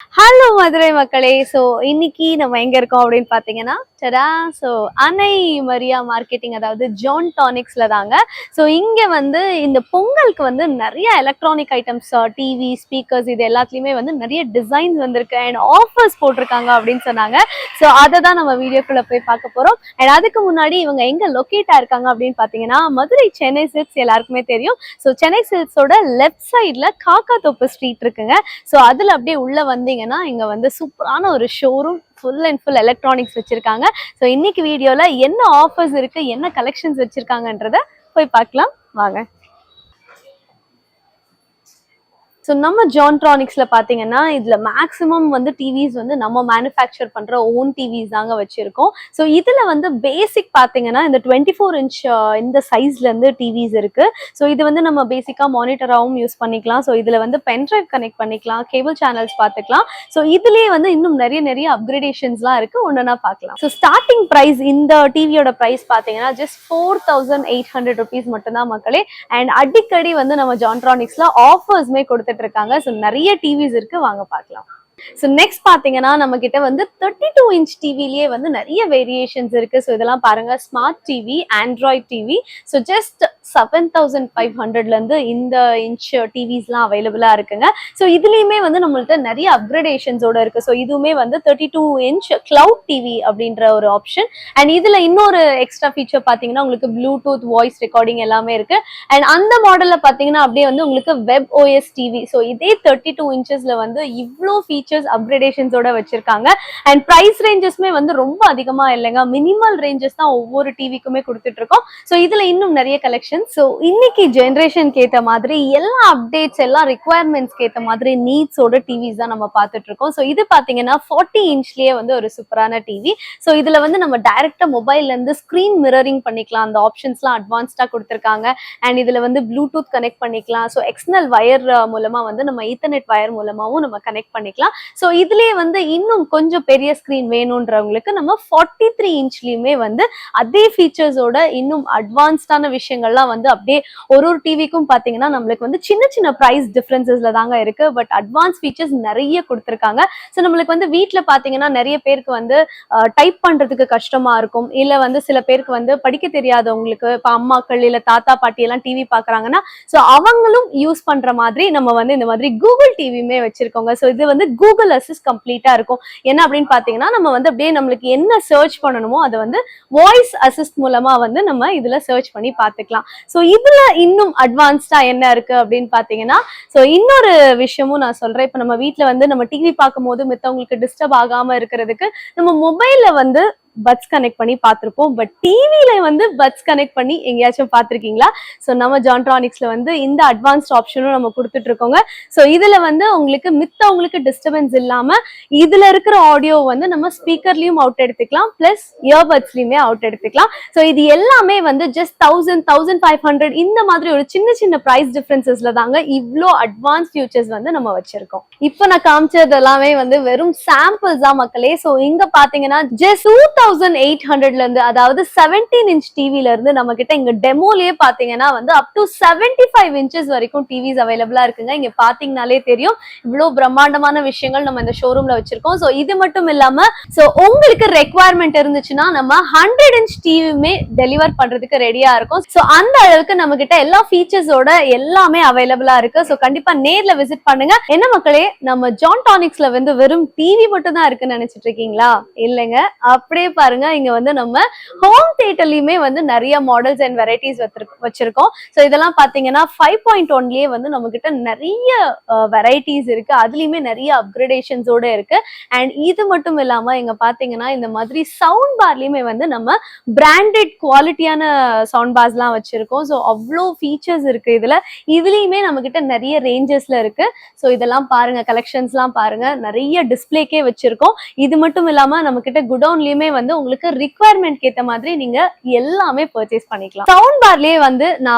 Hello Madurai மக்களே. So இன்னைக்கு நம்ம எங்க இருக்கோம் அப்படின்னு பார்த்தீங்கன்னா, டடா! ஸோ அன்னை மரியா மார்க்கெட்டிங், அதாவது ஜான் டானிக்ஸ்ல தாங்க. ஸோ இங்க வந்து இந்த பொங்கலுக்கு வந்து நிறைய எலக்ட்ரானிக் ஐட்டம்ஸ், டிவி, ஸ்பீக்கர்ஸ் இது எல்லாத்துலயுமே வந்து நிறைய டிசைன்ஸ் வந்திருக்கு அண்ட் ஆஃபர்ஸ் போட்டிருக்காங்க அப்படின்னு சொன்னாங்க. ஸோ அதை தான் நம்ம வீடியோக்குள்ள போய் பார்க்க போறோம். அண்ட் அதுக்கு முன்னாடி இவங்க எங்க லொக்கேட் ஆயிருக்காங்க அப்படின்னு பார்த்தீங்கன்னா, மதுரை சென்னை சில்க்ஸ் எல்லாருக்குமே தெரியும். ஸோ சென்னை சில்க்ஸோட லெஃப்ட் சைட்ல காக்காத்தோப்பு ஸ்ட்ரீட் இருக்குங்க. ஸோ அதுல அப்படியே உள்ள வந்தீங்கன்னா இங்க வந்து சூப்பரான ஒரு showroom, full and full electronics வச்சிருக்காங்க. ஸோ இன்னைக்கு வீடியோல என்ன ஆஃபர்ஸ் இருக்கு, என்ன கலெக்ஷன்ஸ் வச்சிருக்காங்கன்றத போய் பார்க்கலாம் வாங்க. ஸோ நம்ம ஜான்ட்ரானிக்ஸ்ல பார்த்தீங்கன்னா இதுல மேக்ஸிமம் வந்து டிவிஸ் வந்து நம்ம மேனுஃபேக்சர் பண்ற ஓன் டிவிஸ் தாங்க வச்சிருக்கோம். ஸோ இதுல வந்து பேசிக் பார்த்தீங்கன்னா இந்த 24 இன்ச் இந்த சைஸ்ல இருந்து டிவிஸ் இருக்கு. ஸோ இது வந்து நம்ம பேசிக்கா மானிட்டராகவும் யூஸ் பண்ணிக்கலாம். ஸோ இதுல வந்து பென்ட்ரைவ் கனெக்ட் பண்ணிக்கலாம், கேபிள் சேனல்ஸ் பார்த்துக்கலாம். ஸோ இதுலயே வந்து இன்னும் நிறைய அப்கிரேடேஷன்ஸ்லாம் இருக்கு, ஒன்னா பார்க்கலாம். ஸோ ஸ்டார்டிங் பிரைஸ் இந்த டிவியோட பிரைஸ் பார்த்தீங்கன்னா ஜஸ்ட் 4800 ருபீஸ் மட்டும்தான் மக்களே. அண்ட் அடிக்கடி வந்து நம்ம ஜான்ட்ரானிக்ஸ்ல ஆஃபர்ஸ்மே கொடுத்துட்டு இருக்காங்க. சோ நிறைய டிவிஸ் இருக்கு, வாங்க பார்க்கலாம். ஸோ நெக்ஸ்ட் பார்த்தீங்கன்னா நம்ம கிட்ட வந்து 32 இன்ச் டிவிலேயே வந்து நிறைய வேரியேஷன்ஸ் இருக்கு. ஸோ இதெல்லாம் பாருங்க, smart TV, Android TV. So just 7500 இந்த இன்ச் டிவிஸ்லாம் அவைலபிளா இருக்குங்க. ஸோ இதுலயுமே வந்து நம்மள்ட்ட நிறைய அப்கிரேடேஷன்ஸோட இருக்கு. ஸோ இதுவுமே வந்து 32 இன்ச் கிளவுட் டிவி அப்படின்ற ஒரு ஆப்ஷன். அண்ட் இதுல இன்னொரு எக்ஸ்ட்ரா ஃபீச்சர் பார்த்தீங்கன்னா உங்களுக்கு ப்ளூடூத் வாய்ஸ் ரெக்கார்டிங் எல்லாமே இருக்கு. அண்ட் அந்த மாடல்ல பார்த்தீங்கன்னா அப்படியே வந்து உங்களுக்கு வெப் ஓஎஸ் டிவி. ஸோ இதே 32 இன்ச்சஸ்ல வந்து இவ்வளோ ஃபீச்சர் அப்கிரேடேஷன்ஸோட வச்சிருக்காங்க. அண்ட் பிரைஸ் ரேஞ்சஸ்மே வந்து ரொம்ப அதிகமா இல்லைங்க, மினிமல் ரேஞ்சஸ் தான் ஒவ்வொரு டிவிக்குமே கொடுத்துட்டு இருக்கோம். ஸோ இதுல இன்னும் நிறைய கலெக்ஷன். ஸோ இன்னைக்கு ஜென்ரேஷனுக்கு ஏற்ற மாதிரி எல்லா அப்டேட்ஸ், எல்லா ரிக்குவயர்மெண்ட்ஸ்க்கு ஏற்ற மாதிரி நீட்ஸோட டிவிஸ் தான் நம்ம பார்த்துட்டு இருக்கோம். ஸோ இது பாத்தீங்கன்னா 40 இன்ச்லயே வந்து ஒரு சூப்பரான டிவி. ஸோ இதுல வந்து நம்ம டைரக்டா மொபைல்ல இருந்து ஸ்கிரீன் மிரரிங் பண்ணிக்கலாம், அந்த ஆப்ஷன்ஸ்லாம் அட்வான்ஸ்டா கொடுத்துருக்காங்க. அண்ட் இதுல வந்து ப்ளூடூத் கனெக்ட் பண்ணிக்கலாம். ஸோ எக்ஸ்டர்னல் வயர் மூலமா வந்து நம்ம ஈத்தர்நெட் வயர் மூலமாவும் நம்ம கனெக்ட் பண்ணிக்கலாம். ஸோ இதுலயே வந்து இன்னும் கொஞ்சம் பெரிய ஸ்கிரீன் வேணும்ன்றவங்களுக்கு நம்ம 43 இன்ச்லயுமே வந்து அதே ஃபீச்சர்ஸோட இன்னும் அட்வான்ஸ்டான விஷயங்கள்லாம் வந்து அப்படியே ஒரு டிவிக்கும் பாத்தீங்கன்னா நம்மளுக்கு வந்து சின்ன பிரைஸ் டிஃபரன்சஸ்ல தாங்க இருக்கு. பட் அட்வான்ஸ் ஃபீச்சர்ஸ் நிறைய கொடுத்துருக்காங்க. ஸோ நம்மளுக்கு வந்து வீட்டுல பாத்தீங்கன்னா நிறைய பேருக்கு வந்து டைப் பண்றதுக்கு கஷ்டமா இருக்கும், இல்ல வந்து சில பேருக்கு வந்து படிக்க தெரியாதவங்களுக்கு, இப்ப அம்மாக்கள் இல்ல தாத்தா பாட்டி எல்லாம் டிவி பாக்குறாங்கன்னா ஸோ அவங்களும் யூஸ் பண்ற மாதிரி நம்ம வந்து இந்த மாதிரி கூகுள் டிவியுமே வச்சிருக்கோங்க. ஸோ இது வந்து கூகுள் அசிஸ்ட் கம்ப்ளீட்டா இருக்கும். என்ன அப்படின்னு பாத்தீங்கன்னா நம்ம வந்து அப்படியே நம்மளுக்கு என்ன சர்ச் பண்ணணுமோ அதை வந்து வாய்ஸ் அசிஸ்ட் மூலமா வந்து நம்ம இதுல சர்ச் பண்ணி பாத்துக்கலாம். ஸோ இதுல இன்னும் அட்வான்ஸ்டா என்ன இருக்கு அப்படின்னு பாத்தீங்கன்னா, ஸோ இன்னொரு விஷயமும் நான் சொல்றேன். இப்ப நம்ம வீட்டுல வந்து நம்ம டிவி பார்க்கும் போது மித்தவங்களுக்கு டிஸ்டர்ப் ஆகாம இருக்கிறதுக்கு நம்ம மொபைல்ல வந்து பட்ஸ் கனெக்ட் பண்ணி பார்த்திருப்போம். பட் டிவில வந்து பட்ஸ் கனெக்ட் பண்ணி எங்கேயாச்சும் பார்த்திருக்கீங்களா? ஸோ நம்ம ஜான்ட்ரானிக்ஸ்ல வந்து இந்த அட்வான்ஸ்ட் ஆப்ஷனும் நம்ம கொடுத்துட்டு இருக்கோங்க. ஸோ இதுல வந்து உங்களுக்கு மித்தவங்களுக்கு டிஸ்டர்பன்ஸ் இல்லாம இதுல இருக்கிற ஆடியோ வந்து நம்ம ஸ்பீக்கர்லயும் அவுட் எடுத்துக்கலாம், பிளஸ் இயர்பட்ஸ்லயுமே அவுட் எடுத்துக்கலாம். ஸோ இது எல்லாமே வந்து ஜஸ்ட் 1000, 1500 இந்த மாதிரி ஒரு சின்ன பிரைஸ் டிஃபரன்சஸ்ல தாங்க இவ்வளோ அட்வான்ஸ் ஃபியூச்சர்ஸ் வந்து நம்ம வச்சிருக்கோம். இப்போ நான் காமிச்சது எல்லாமே வந்து வெறும் சாம்பிள்ஸ் தான் மக்களே. ஸோ இங்க பாத்தீங்கன்னா ஜஸ்ட் 2800 இருந்து, அதாவது 17 இன்ச் டிவில இருந்து நம்ம கிட்ட இங்க டெமோலயே பாத்தீங்கன்னா வந்து அப் டு 75 இன்ச்சஸ் வரைக்கும் டிவிஸ் அவைலபிளா இருக்குங்க. இங்க பாத்தீங்கன்னாலே தெரியும் இவ்வளவு பிரம்மாண்டமான விஷயங்கள் நம்ம இந்த ஷோரூம்ல வச்சிருக்கோம். சோ இது மட்டும் இல்லாம சோ உங்களுக்கு ரெக்வயர்மெண்ட் இருந்துச்சுன்னா நம்ம 100 இன்ச் டிவியுமே டெலிவர் பண்றதுக்கு ரெடியா இருக்கும். சோ அந்த அளவுக்கு நம்ம கிட்ட எல்லா ஃபீச்சர்ஸோட எல்லாமே அவைலபிளா இருக்கு. சோ கண்டிப்பா நேர்ல விசிட் பண்ணுங்க. என்ன மக்களே, நம்ம ஜான்ட்ரானிக்ஸ்ல வந்து வெறும் டிவி மட்டும் தான் இருக்குன்னு நினைச்சிட்டு இருக்கீங்களா? இல்லைங்க, அப்படியே பாருங்க இங்க வந்து நம்ம ஹோம் தியேட்டர்லயுமே வந்து நிறைய மாடல்ஸ் அண்ட் வெரைட்டிஸ் வச்சிருக்கோம். சோ இதெல்லாம் பாத்தீங்கன்னா 5.1லயே வந்து நம்ம கிட்ட நிறைய வெரைட்டிஸ் இருக்கு, அதுலயுமே நிறைய அப்கிரேடேஷன்ஸோட இருக்கு. அண்ட் இது மட்டும் இல்லாம இங்க பாத்தீங்கன்னா இந்த மாதிரி சவுண்ட் பார்லயுமே வந்து நம்ம பிராண்டட் குவாலிட்டியான சவுண்ட் பார்ஸ் எல்லாம் வச்சிருக்கோம். ஸோ அவ்வளோ ஃபீச்சர்ஸ் இருக்கு இதுலயுமே நம்ம கிட்ட நிறைய ரேஞ்சஸ்ல இருக்கு. ஸோ இதெல்லாம் பாருங்க, கலெக்ஷன்ஸ் எல்லாம் பாருங்க, நிறைய டிஸ்பிளேக்கே வச்சிருக்கோம். இது மட்டும் இல்லாம நம்ம கிட்ட குடவுன்லயுமே வந்து உங்களுக்கு ரிக்வயர்மெண்ட் ஏத்த மாதிரி நீங்க எல்லாமே பர்ச்சேஸ் பண்ணிக்கலாம். சவுண்ட் பார்லயே வந்து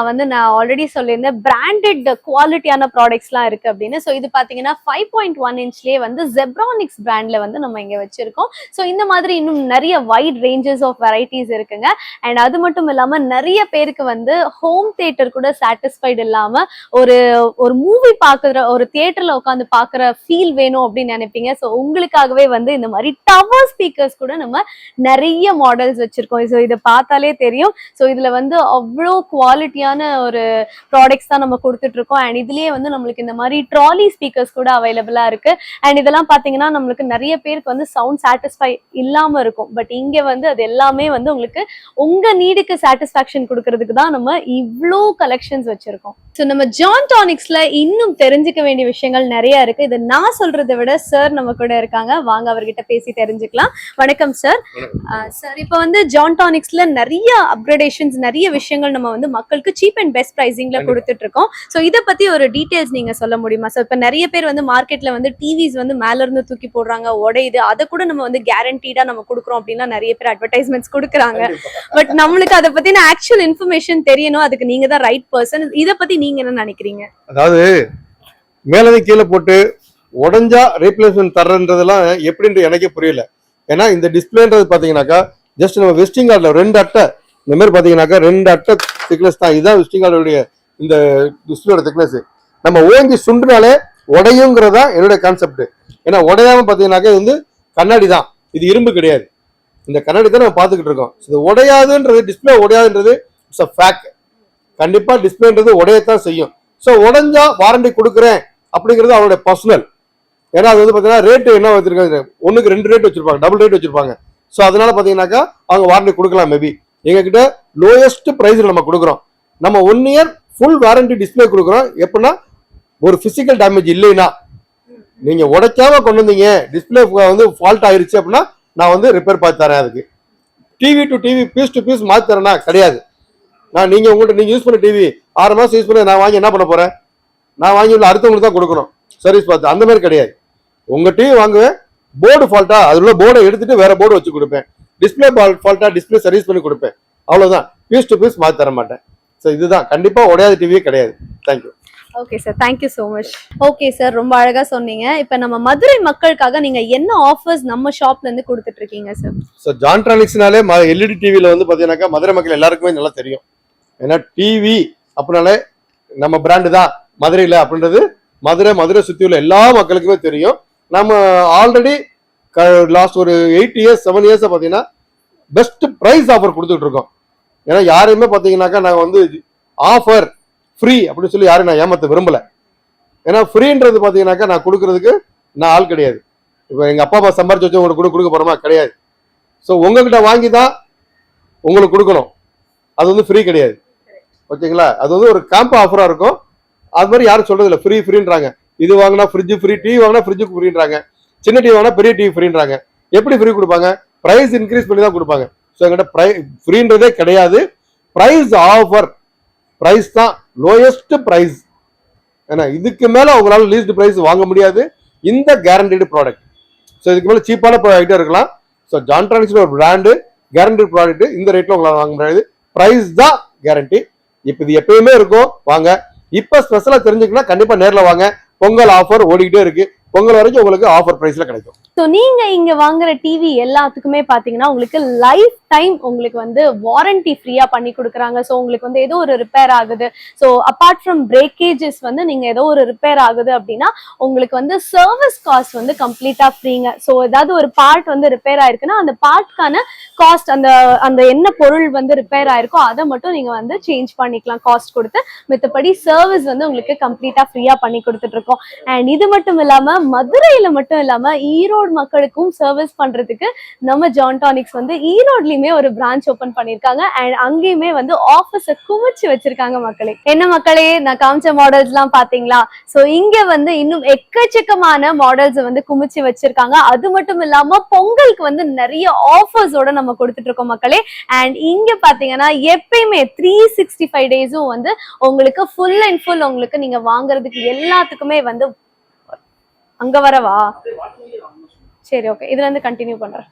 நான் ஆல்ரெடி சொல்லியிருந்தேன் பிராண்டட் குவாலிட்டியான ப்ராடக்ட்ஸ்லாம் இருக்கு அப்படின்னு. ஸோ இது பாத்தீங்கன்னா 5.1 இன்ச்லயே வந்து ஜெப்ரானிக்ஸ் பிராண்ட்ல வந்து நம்ம இங்க வச்சிருக்கோம். ஸோ இந்த மாதிரி இன்னும் நிறைய வைட் ரேஞ்சஸ் ஆஃப் வெரைட்டிஸ் இருக்குங்க. அண்ட் அது மட்டும் இல்லாம நிறைய பேருக்கு வந்து ஹோம் தியேட்டர் கூட சாட்டிஸ்ஃபைடு இல்லாம ஒரு ஒரு மூவி பாக்குற ஒரு தியேட்டர்ல உட்காந்து பாக்குற ஃபீல் வேணும் அப்படின்னு நினைப்பீங்க. ஸோ உங்களுக்காகவே வந்து இந்த மாதிரி டவர் ஸ்பீக்கர்ஸ் கூட நம்ம நிறைய மாடல்ஸ் வச்சிருக்கோம். ஸோ இதை பார்த்தாலே தெரியும். ஸோ இதுல வந்து அவ்வளோ குவாலிட்டியான ஒரு ப்ராடக்ட்ஸ் தான் நம்ம கொடுத்துட்டு இருக்கோம். அண்ட் இதுலயே வந்து நம்மளுக்கு இந்த மாதிரி ட்ராலி ஸ்பீக்கர்ஸ் கூட அவைலபிளா இருக்கு. அண்ட் இதெல்லாம் பாத்தீங்கன்னா நம்மளுக்கு நிறைய பேருக்கு வந்து சவுண்ட் சாட்டிஸ்ஃபை இல்லாம இருக்கும். பட் இங்க வந்து அது எல்லாமே வந்து உங்களுக்கு உங்க நீடுக்கு சாட்டிஸ்பாக்சன் கொடுக்கறதுக்கு தான் நம்ம இவ்ளோ கலெக்ஷன்ஸ் வச்சிருக்கோம். ஸோ நம்ம ஜான் டானிக்ஸ்ல இன்னும் தெரிஞ்சுக்க வேண்டிய விஷயங்கள் நிறைய இருக்கு. இதை நான் சொல்றதை விட சார் நம்ம கூட இருக்காங்க. வாங்க அவர்கிட்ட பேசி தெரிஞ்சுக்கலாம். வணக்கம் சார். சார் இப்போ வந்து ஜான் டானிக்ஸ்ல நிறைய அப்கிரேடேஷன்ஸ் நிறைய விஷயங்கள் நம்ம வந்து மக்களுக்கு சீப் அண்ட் பெஸ்ட் பிரைசிங்ல கொடுத்துட்டு இருக்கோம். ஸோ இதை பத்தி ஒரு டீடைல்ஸ் நீங்க சொல்ல முடியுமா சார்? இப்போ நிறைய பேர் வந்து மார்க்கெட்ல வந்து டிவிஸ் வந்து மேல இருந்து தூக்கி போடுறாங்க, உடையுது, அதை கூட நம்ம வந்து கேரண்டீடா நம்ம கொடுக்குறோம் அப்படின்னா நிறைய பேர் அட்வர்டைஸ்மெண்ட்ஸ் கொடுக்குறாங்க. பட் நம்மளுக்கு அதை பத்தின ஆக்சுவல் இன்ஃபர்மேஷன் தெரியணும். அதுக்கு நீங்க தான் ரைட் பர்சன். இதை பத்தி நீங்க என்ன நினைக்கிறீங்க? அதாவது மேலதை கீழே போட்டு உடஞ்சா ரீப்ளேஸ்மெண்ட் தர்றதுலாம் எப்படின்னு எனக்கே புரியல. ஏன்னா இந்த டிஸ்பிளேன்றது பாத்தீங்கன்னாக்கா ஜஸ்ட் நம்ம வெஸ்டிங் கார்டுல 2 அட்டை இந்த மாதிரி பாத்தீங்கன்னாக்கா 2 அட்டை திக்னஸ் தான். இதுதான் வெஸ்டிங் கார்டுடைய இந்த டிஸ்பிளேயோட திக்னஸ். நம்ம ஓங்கி சுண்டுனாலே உடையுங்கிறதா என்னுடைய கான்செப்ட். ஏன்னா உடையாம பாத்தீங்கன்னாக்கா இது வந்து கண்ணாடி தான், இது இரும்பு கிடையாது. இந்த கண்ணாடி தான் நம்ம பார்த்துக்கிட்டு இருக்கோம். இது உடையாதுன்றது, டிஸ்பிளே உடையாதுன்றது இட்ஸ் அ ஃபேக்ட். கண்டிப்பா டிஸ்பிளேன்றது உடையத்தான் செய்யும். ஸோ உடஞ்சா வாரண்டி கொடுக்குறேன் அப்படிங்கிறது அவருடைய பர்சனல். ஏன்னா அது வந்து பார்த்தீங்கன்னா ரேட்டு என்ன வச்சிருக்காங்க, ஒன்றுக்கு 2 ரேட் வச்சிருப்பாங்க, டபுள் ரேட் வச்சிருப்பாங்க. ஸோ அதனால பார்த்தீங்கன்னாக்கா அவங்க வாரண்டி கொடுக்கலாம். மேபி எங்ககிட்ட லோயஸ்ட் ப்ரைஸில் நம்ம கொடுக்குறோம். நம்ம 1 இயர் ஃபுல் வாரண்டி டிஸ்பிளே கொடுக்குறோம். எப்படின்னா ஒரு பிசிக்கல் டேமேஜ் இல்லைன்னா, நீங்க உடைக்காம கொண்டு வந்தீங்க டிஸ்பிளே வந்து ஃபால்ட் ஆயிருச்சு அப்படின்னா நான் வந்து ரிப்பேர் பார்த்து தரேன். அதுக்கு TV to TV piece to piece மாற்றி தரேன்னா கிடையாது. நான் நீங்க உங்கள்கிட்ட நீங்க யூஸ் பண்ண டிவி 6 மாசம் யூஸ் பண்ணி நான் வாங்கி என்ன பண்ண போறேன்? நான் வாங்கி உள்ள அடுத்தவங்களுக்கு தான் கொடுக்கணும் சர்வீஸ் பார்த்து. அந்த மாதிரி கிடையாது. உங்க டிவி வாங்குவேன், போர்டு ஃபால்ட்டா அதுல உள்ள போர்டை எடுத்துட்டு வேற போர்டு வச்சு கொடுப்பேன். டிஸ்பிளே ஃபால்ட்டா டிஸ்பிளே சர்வீஸ் பண்ணி கொடுப்பேன். அவ்வளவுதான், பீஸ் டு பீஸ் மாற்றி தர மாட்டேன். ஸோ இதுதான், கண்டிப்பா உடையாத டிவியே கிடையாது. Thank you. Okay sir, thank you so much. Okay sir, ரொம்ப அழகா சொன்னீங்க. இப்போ நம்ம மதுரை மக்களுக்காக நீங்க என்ன ஆஃபர்ஸ் நம்ம ஷாப்ல இருந்து கொடுத்துட்டு இருக்கீங்க சார்? ஸோ ஜான் ட்ரானிக்ஸ்னாலே எல்இடி டிவில வந்து பாத்தீங்கன்னாக்கா மதுரை மக்கள் எல்லாருக்குமே நல்லா தெரியும். ஏன்னா டிவி அப்படின்னாலே நம்ம பிராண்டு தான் மதுரையில் அப்படின்றது மதுரை சுற்றி உள்ள எல்லா மக்களுக்குமே தெரியும். நம்ம ஆல்ரெடி லாஸ்ட் ஒரு 8 இயர்ஸ் 7 இயர்ஸை பார்த்தீங்கன்னா பெஸ்ட் ப்ரைஸ் ஆஃபர் கொடுத்துட்டு இருக்கோம். ஏன்னா யாரையுமே பார்த்தீங்கன்னாக்கா நாங்கள் வந்து ஆஃபர் ஃப்ரீ அப்படின்னு சொல்லி யாரும் நான் ஏமாற்ற விரும்பலை. ஏன்னா ஃப்ரீன்றது பார்த்தீங்கன்னாக்கா நான் கொடுக்கறதுக்கு நான் ஆள் கிடையாது. இப்போ எங்கள் அப்பா அம்மா சம்பாரிச்சு வச்சு உங்களுக்கு கொடுக்க போகிறோமா? கிடையாது. ஸோ உங்ககிட்ட வாங்கி தான் உங்களுக்கு கொடுக்கணும். அது வந்து ஃப்ரீ கிடையாது. ஓகேங்களா? அது வந்து ஒரு காம்போ ஆஃபரா இருக்கும். அது மாதிரி யாரும் சொல்றது இல்லை ஃப்ரீன்றாங்க. இது வாங்கினா ஃப்ரிட்ஜ் ஃப்ரீ, டிவி வாங்கினா ஃப்ரிட்ஜுக்கு ஃப்ரீன்றாங்க, சின்ன டிவி வாங்கினா பெரிய டிவி ஃப்ரீன்றாங்க. எப்படி ஃப்ரீ கொடுப்பாங்க? பிரைஸ் இன்க்ரீஸ் பண்ணி தான் கொடுப்பாங்க. ஸோ எங்கிட்ட ஃப்ரீன்றதே கிடையாது. பிரைஸ் ஆஃபர், பிரைஸ் தான் லோயஸ்ட் பிரைஸ். ஏன்னா இதுக்கு மேல உங்களால லீஸ்ட் பிரைஸ் வாங்க முடியாது இந்த கேரண்டீடு ப்ராடக்ட். ஸோ இதுக்கு மேல சீப்பான ப்ராடக்டா இருக்கலாம். ஸோ ஜான் ட்ரானிக்ஸ் ஒரு பிராண்டு, கேரண்டீடு ப்ராடக்ட். இந்த ரேட்ல உங்களால வாங்க முடியாது. பிரைஸ் தான் கேரண்டி. இப்ப இது எப்பயுமே இருக்கும். வாங்க, இப்ப ஸ்பெஷலா தெரிஞ்சுக்கணும், கண்டிப்பா நேர்ல வாங்க. பொங்கல் ஆஃபர் ஓடிக்கிட்டே இருக்கு. பொங்கல் வரைக்கும் உங்களுக்கு ஆஃபர் பிரைஸ்ல கிடைக்கும். ஸோ நீங்க இங்க வாங்குற டிவி எல்லாத்துக்குமே பாத்தீங்கன்னா உங்களுக்கு லைஃப் டைம் உங்களுக்கு வந்து வாரண்டி ஃப்ரீயா பண்ணி கொடுக்குறாங்க. ஸோ உங்களுக்கு வந்து ஏதோ ஒரு ரிப்பேர் ஆகுது, ஸோ அப்பார்ட் ஃப்ரம் பிரேக்கேஜஸ் வந்து நீங்க ஏதோ ஒரு ரிப்பேர் ஆகுது அப்படின்னா உங்களுக்கு வந்து சர்வீஸ் காஸ்ட் வந்து கம்ப்ளீட்டா ஃப்ரீங்க. ஸோ ஏதாவது ஒரு பார்ட் வந்து ரிப்பேர் ஆயிருக்குன்னா அந்த பார்ட்கான காஸ்ட், அந்த என்ன பொருள் வந்து ரிப்பேர் ஆயிருக்கோ அதை மட்டும் நீங்க வந்து சேஞ்ச் பண்ணிக்கலாம் காஸ்ட் கொடுத்து. மித்தபடி சர்வீஸ் வந்து உங்களுக்கு கம்ப்ளீட்டா ஃப்ரீயா பண்ணி கொடுத்துட்டு இருக்கோம். அண்ட் இது மட்டும் இல்லாம மதுரையில மட்டும் இல்லாம ஈரோடு மக்களுக்கும் சர்வீஸ் பண்றதுக்கு நம்ம ஜான் டானிக்ஸ் வந்து ஈரோட்லயுமே ஒரு பிரான்ச் ஓபன் பண்ணிருக்காங்க. அண்ட் அங்கேயுமே வந்து ஆஃபீஸ குமிச்சு வச்சிருக்காங்க. மக்களே, என்ன மக்களே, நான் காமிச்ச மாடல்ஸ் எல்லாம் பாத்தீங்களா? சோ இங்க வந்து இன்னும் எக்கச்சக்கமான மாடல்ஸ் வந்து குமிச்சு வச்சிருக்காங்க. அது மட்டும் இல்லாம பொங்கலுக்கு வந்து நிறைய ஆஃபர்ஸோட நம்ம கொடுத்துட்டு இருக்கோம் மக்களே. அண்ட் இங்க பாத்தீங்கன்னா எப்பயுமே 365 டேஸும் வந்து உங்களுக்கு ஃபுல் அண்ட் ஃபுல் உங்களுக்கு நீங்க வாங்குறதுக்கு எல்லாத்துக்குமே வந்து அங்க வரவா? சரி, ஓகே, இதுல இருந்து கண்டினியூ பண்றேன்.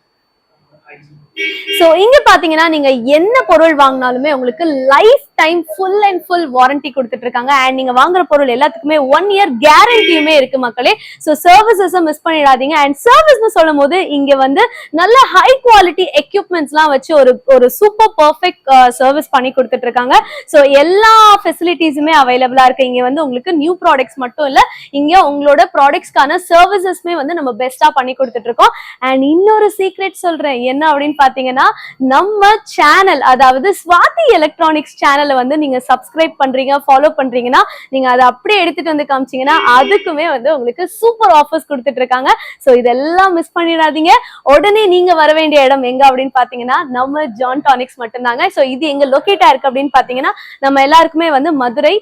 சோ இங்க பாத்தீங்கன்னா நீங்க என்ன பொருள் வாங்கினாலுமே உங்களுக்கு life time full and full warranty கொடுத்துட்டு இருக்காங்க. அண்ட் நீங்க வாங்குற பொருள் எல்லாத்துக்குமே 1 இயர் கேரண்டியுமே இருக்கு மக்களே. சோ சர்வீசஸும் மிஸ் பண்ணிடாதீங்க. அண்ட் சர்வீஸ்னு சொல்லும் போது இங்க வந்து நல்ல ஹை குவாலிட்டி எக்யூப்மெண்ட்ஸ் எல்லாம் வச்சு ஒரு சூப்பர் பர்ஃபெக்ட் சர்வீஸ் பண்ணி கொடுத்துட்டு இருக்காங்க. சோ எல்லா ஃபெசிலிட்டிஸுமே அவைலபிளா இருக்கு. இங்க வந்து உங்களுக்கு நியூ ப்ராடக்ட்ஸ் மட்டும் இல்ல, இங்க உங்களோட ப்ராடக்ட்ஸ்க்கான சர்வீசஸ்மே வந்து நம்ம பெஸ்டா பண்ணி கொடுத்துட்டு இருக்கோம். அண்ட் இன்னொரு சீக்ரெட் சொல்றேன், என்ன அப்படின்னு பாத்தீங்கன்னா நம்ம சேனல், அதாவது ஸ்வாதி எலக்ட்ரானிக்ஸ் சேனலை வந்து நீங்க சப்ஸ்கிரைப் பண்றீங்க, ஃபாலோ பண்றீங்கன்னா நீங்க அதை அப்படியே எடுத்துட்டு வந்து காமிச்சீங்கன்னா அதுக்குமே வந்து உங்களுக்கு சூப்பர் ஆஃபர்ஸ் கொடுத்துட்டு இருக்காங்க. சோ இதெல்லாம் மிஸ் பண்ணிடாதீங்க. உடனே நீங்க வர வேண்டிய இடம் எங்க அப்படின்னு பாத்தீங்கன்னா நம்ம ஜான் டானிக்ஸ் மட்டும்தாங்க. சோ இது எங்க லொகேட்டா இருக்கு அப்படின்னு பாத்தீங்கன்னா நம்ம எல்லாருக்குமே வந்து மதுரை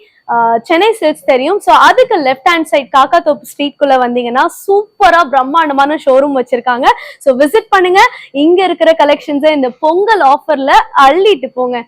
சென்னை சில்க்ஸ் தெரியும். சோ அதுக்கு left hand side Kakkathoppu street குள்ள வந்தீங்கன்னா சூப்பரா பிரம்மாண்டமான ஷோரூம் வச்சிருக்காங்க. சோ விசிட் பண்ணுங்க. இங்க இருக்கிற கலெக்ஷன்ஸ் இந்த பொங்கல் ஆஃபர்ல அள்ளிட்டு போங்க.